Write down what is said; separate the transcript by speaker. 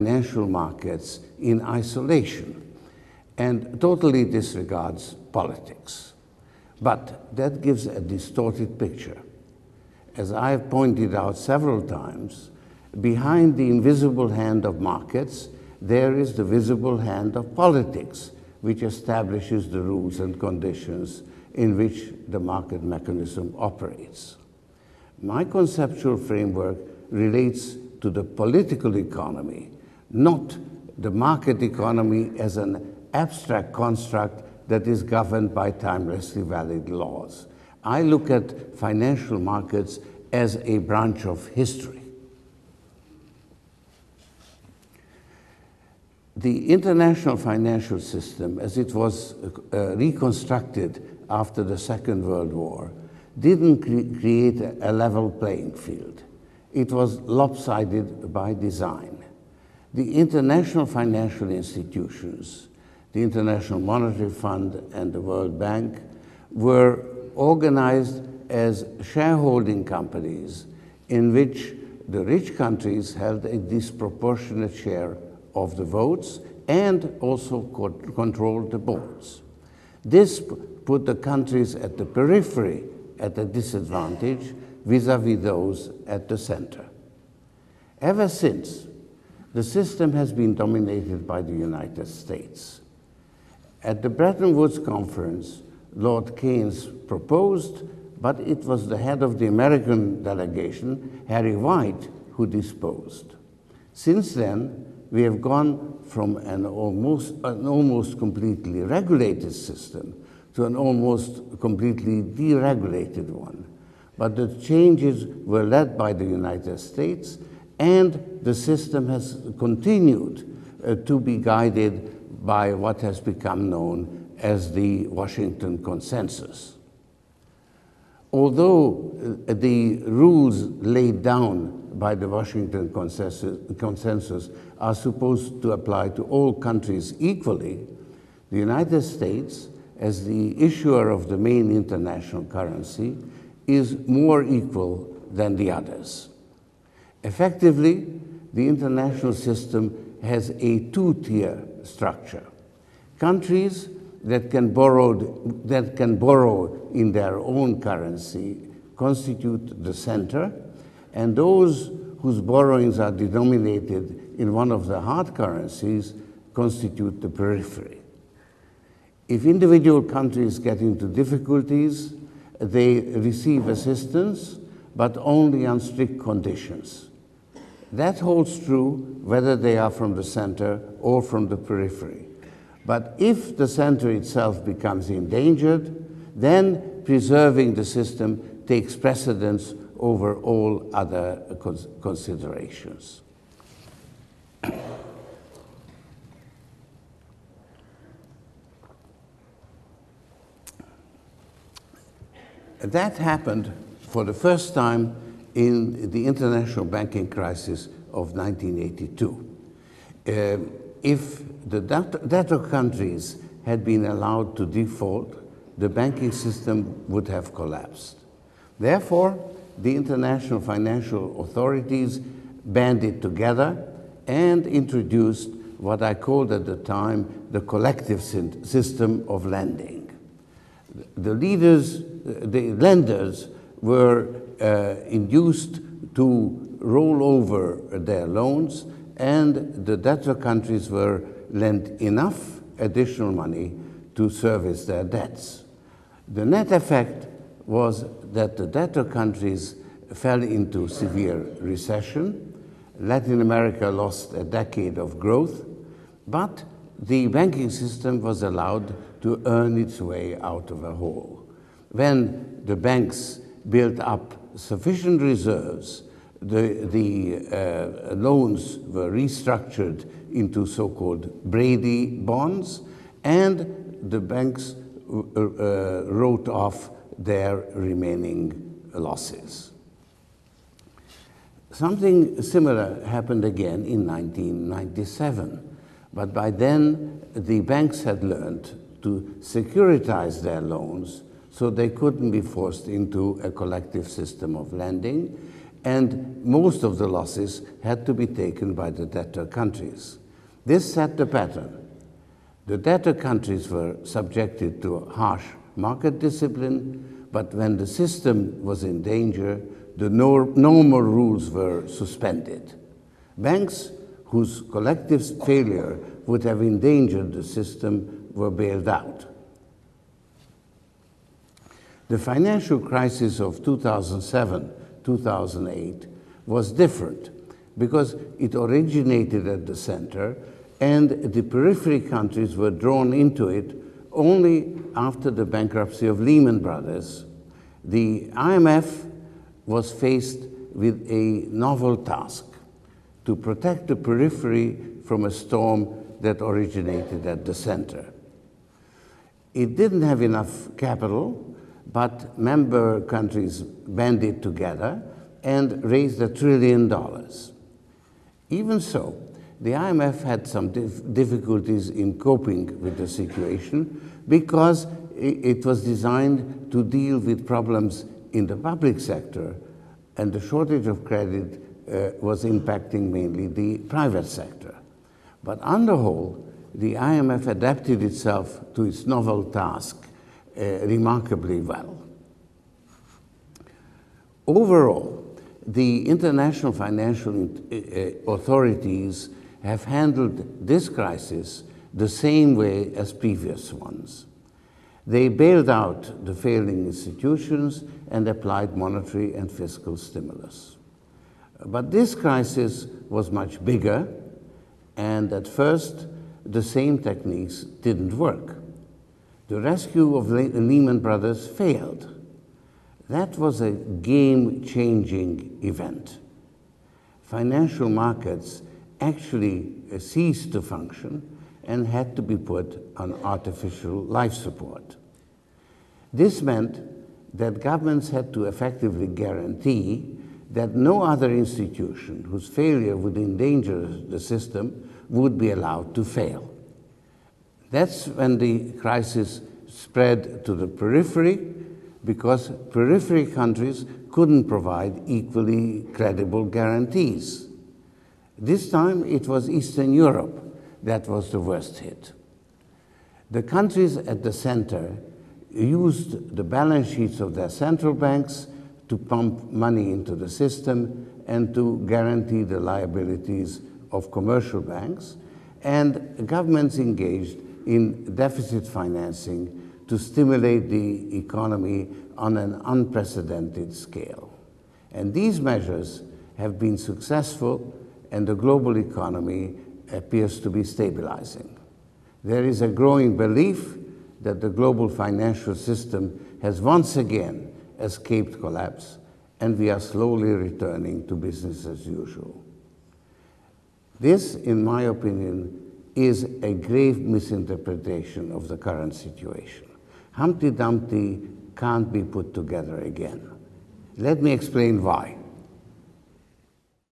Speaker 1: financial markets in isolation and totally disregards politics. But that gives a distorted picture. As I have pointed out several times, behind the invisible hand of markets, there is the visible hand of politics, which establishes the rules and conditions in which the market mechanism operates. My conceptual framework relates to the political economy, not the market economy as an abstract construct that is governed by timelessly valid laws. I look at financial markets as a branch of history. The international financial system, as it was reconstructed after the Second World War, didn't create a level playing field. It was lopsided by design. The international financial institutions, the International Monetary Fund and the World Bank, were organized as shareholding companies in which the rich countries held a disproportionate share of the votes and also controlled the boards. This put the countries at the periphery at a disadvantage vis-à-vis those at the center. Ever since, the system has been dominated by the United States. At the Bretton Woods Conference, Lord Keynes proposed, but it was the head of the American delegation, Harry White, who disposed. Since then, we have gone from an almost completely regulated system to an almost completely deregulated one. But the changes were led by the United States, and the system has continued to be guided by what has become known as the Washington Consensus. Although the rules laid down by the Washington Consensus are supposed to apply to all countries equally, the United States, as the issuer of the main international currency, is more equal than the others. Effectively, the international system has a two-tier structure. Countries that can borrow in their own currency constitute the center, and those whose borrowings are denominated in one of the hard currencies constitute the periphery. If individual countries get into difficulties, they receive assistance, but only on strict conditions. That holds true whether they are from the center or from the periphery. But if the center itself becomes endangered, then preserving the system takes precedence over all other considerations. That happened for the first time in the international banking crisis of 1982. If the debtor countries had been allowed to default, the banking system would have collapsed. Therefore, the international financial authorities banded together and introduced what I called at the time the collective system of lending. The lenders were induced to roll over their loans, and the debtor countries were lent enough additional money to service their debts. The net effect was that the debtor countries fell into severe recession. Latin America lost a decade of growth, but the banking system was allowed to earn its way out of a hole. When the banks built up sufficient reserves, the loans were restructured into so-called Brady bonds, and the banks wrote off their remaining losses. Something similar happened again in 1997, but by then the banks had learned to securitize their loans so they couldn't be forced into a collective system of lending, and most of the losses had to be taken by the debtor countries. This set the pattern. The debtor countries were subjected to harsh market discipline, but when the system was in danger, the normal rules were suspended. Banks whose collective failure would have endangered the system were bailed out. The financial crisis of 2007-2008 was different because it originated at the center and the periphery countries were drawn into it only after the bankruptcy of Lehman Brothers. The IMF was faced with a novel task: to protect the periphery from a storm that originated at the center. It didn't have enough capital, but member countries banded together and raised $1 trillion. Even so, the IMF had some difficulties in coping with the situation because it was designed to deal with problems in the public sector, and the shortage of credit was impacting mainly the private sector. But on the whole, the IMF adapted itself to its novel task remarkably well. Overall, the international financial authorities have handled this crisis the same way as previous ones. They bailed out the failing institutions and applied monetary and fiscal stimulus. But this crisis was much bigger, and at first, the same techniques didn't work. The rescue of Lehman Brothers failed. That was a game-changing event. Financial markets actually ceased to function and had to be put on artificial life support. This meant that governments had to effectively guarantee that no other institution whose failure would endanger the system would be allowed to fail. That's when the crisis spread to the periphery, because periphery countries couldn't provide equally credible guarantees. This time it was Eastern Europe that was the worst hit. The countries at the center used the balance sheets of their central banks to pump money into the system and to guarantee the liabilities of commercial banks, and governments engaged in deficit financing to stimulate the economy on an unprecedented scale. And these measures have been successful, and the global economy appears to be stabilizing. There is a growing belief that the global financial system has once again escaped collapse, and we are slowly returning to business as usual. This, in my opinion, is a grave misinterpretation of the current situation. Humpty Dumpty can't be put together again. Let me explain why.